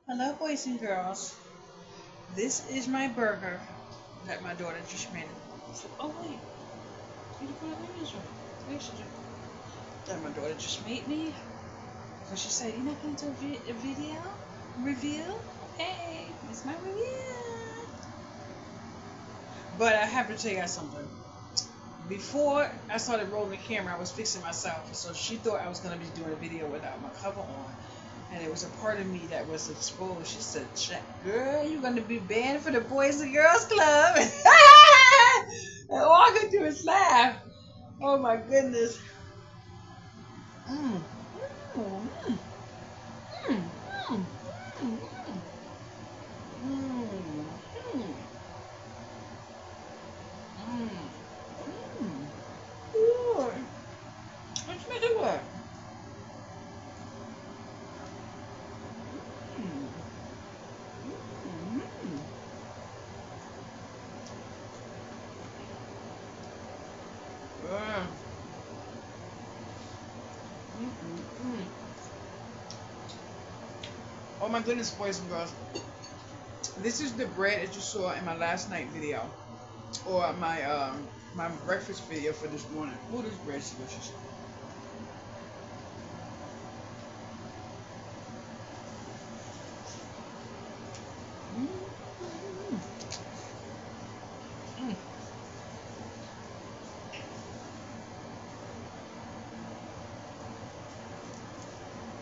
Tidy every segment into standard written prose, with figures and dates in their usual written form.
Hello, boys and girls. This is my burger that my daughter just made. So, oh wait, you put it in this one. Wait, she just that my daughter just made me. So she said, "You're not going to do a video review? Hey, it's my review." But I have to tell you guys something. Before I started rolling the camera, I was fixing myself, so she thought I was going to be doing a video without my cover on. And it was a part of me that was exposed. She said, "Girl, you're gonna be banned for the Boys and Girls Club." And all I could do is laugh. Oh my goodness. Mm, mm, mm, mm, mm, mm, mm, mm, mm, mm. Ooh, let's make it work. Mm, mm, mm. Yeah. Mm, mm, mm. Oh my goodness, boys and girls. This is the bread that you saw in my last night video. Or my breakfast video for this morning. Oh, this bread's delicious. Mm, mm, mm,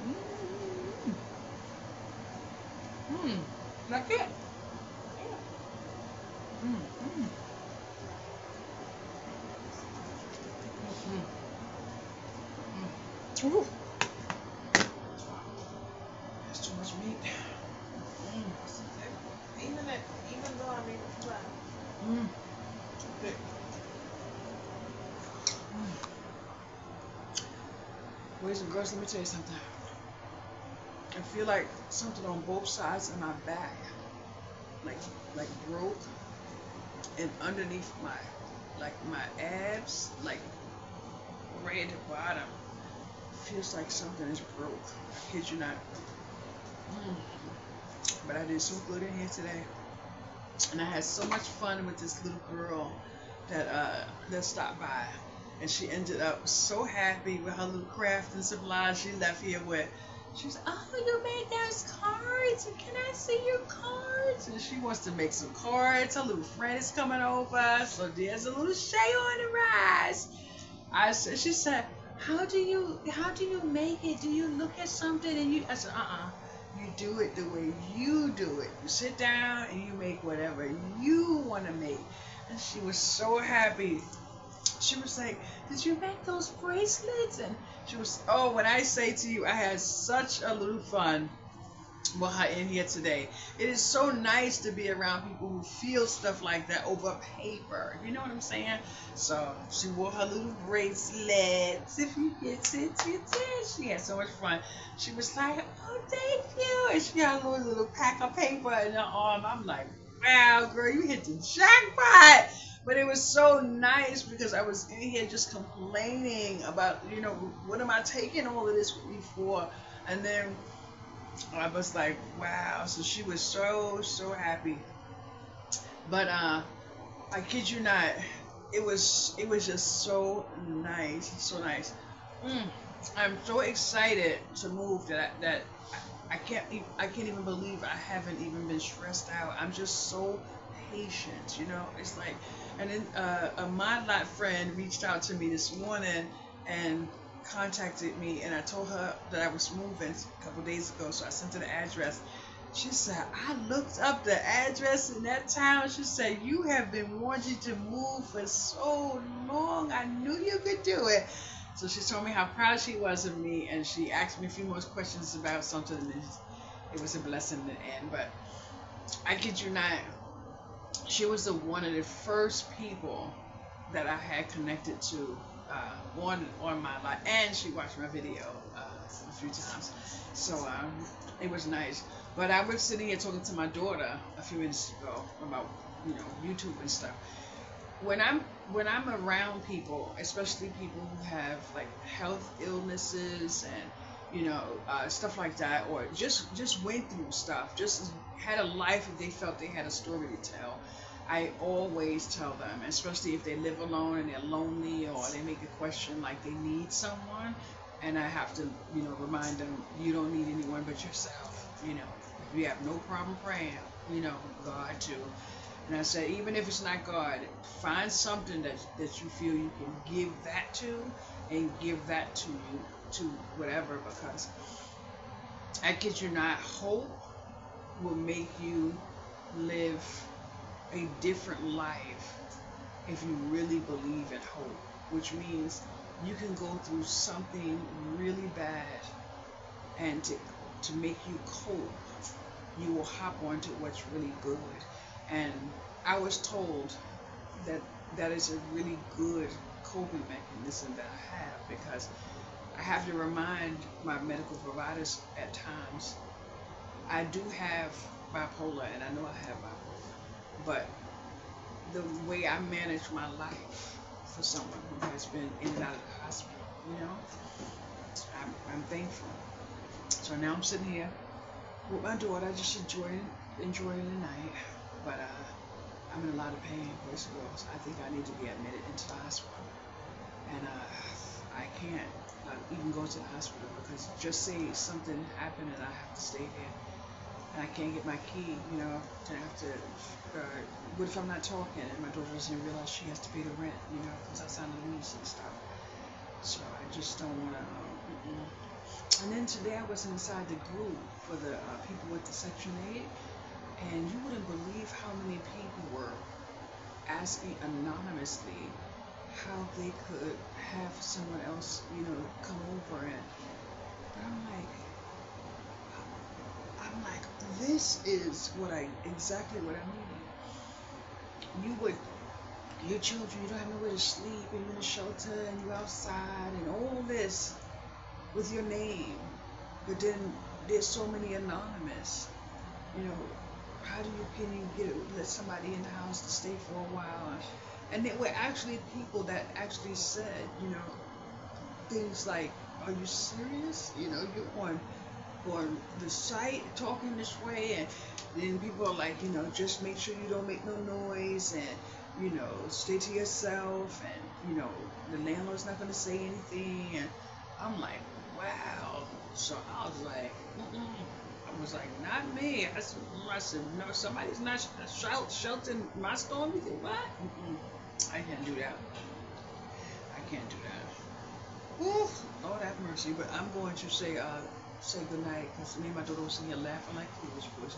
mm, mm. Like it. Mm, mm, mm, mm. Ooh, that's too much meat. Mm, Even though I'm in the flat. mm, too thick. Mm. Boys and girls, let me tell you something. I feel like something on both sides of my back, like like broke, and underneath my abs, like right at the bottom. Feels like something is broke. I kid you not. Mm. But I did so good in here today, and I had so much fun with this little girl that stopped by, and she ended up so happy with her little craft and supplies she left here with. She was, "Oh, you made those cards, and can I see your cards?" And she wants to make some cards. Her little friend is coming over, so there's a little Shay on the rise. She said, how do you make it? Do you look at something and you? I said, you do it the way you do it. You sit down and you make whatever you want to make. And she was so happy. She was like, "Did you make those bracelets?" And she was, oh, when I say to you, I had such a little fun with her in here today. It is so nice to be around people who feel stuff like that over paper. You know what I'm saying? So she wore her little bracelets. If you get it. She had so much fun. She was like, "Oh, thank you." And she had a little pack of paper in her arm. I'm like, "Wow, girl, you hit the jackpot." But it was so nice because I was in here just complaining about, what am I taking all of this with me for? And then I was like, wow. So she was so happy. But I kid you not, it was just so nice, so nice. Mm. I'm so excited to move that I can't even believe I haven't even been stressed out. I'm just so patient. It's like, and then a Mod Lot friend reached out to me this morning and contacted me, and I told her that I was moving a couple days ago, so I sent her the address. She said, "I looked up the address in that town." She said, "You have been wanting to move for so long. I knew you could do it." So she told me how proud she was of me, and she asked me a few more questions about something, and it was a blessing in the end. But I kid you not, she was one of the first people that I had connected to on my life, and she watched my video a few times. So it was nice. But I was sitting here talking to my daughter a few minutes ago about YouTube and stuff. When I'm around people, especially people who have like health illnesses and stuff like that, or just went through stuff, just had a life, if they felt they had a story to tell. I always tell them, especially if they live alone and they're lonely, or they make a question like they need someone, and I have to, remind them, you don't need anyone but yourself. If you have no problem praying, God too. And I said, even if it's not God, find something that you feel you can give that to, and give that to you, to whatever, because I kid you not, hope will make you live a different life if you really believe in hope, which means you can go through something really bad, and to make you cope, you will hop onto what's really good. And I was told that that is a really good coping mechanism that I have, because I have to remind my medical providers at times, I do have bipolar, and I know I have bipolar, but the way I manage my life for someone who has been in and out of the hospital, I'm thankful. So now I'm sitting here with my daughter, just enjoying the night, but I'm in a lot of pain, boys and girls. I think I need to be admitted into the hospital, and I can't even go to the hospital, because just say something happened and I have to stay there, and I can't get my key, to have to. What if I'm not talking and my daughter doesn't realize she has to pay the rent, because I signed a lease and stuff. So I just don't want to. And then today I was inside the group for the people with the Section 8, and you wouldn't believe how many people were asking anonymously how they could have someone else, come over, and but I'm like, this is exactly what I mean. Your children, you don't have nowhere to sleep, and you're in a shelter, and you're outside, and all this with your name, but then there's so many anonymous. How can you let somebody in the house to stay for a while? And there were actually people that actually said, things like, "Are you serious? You're on the site talking this way," and then people are like, just make sure you don't make no noise, and stay to yourself, and the landlord's not going to say anything. And I'm like, wow. So I was like, not me. I said, no, somebody's not sheltering my storm. You think, what? I can't do that. I can't do that. Woo, Lord have mercy. But I'm going to say good night, because me and my daughter was in here laughing like fools.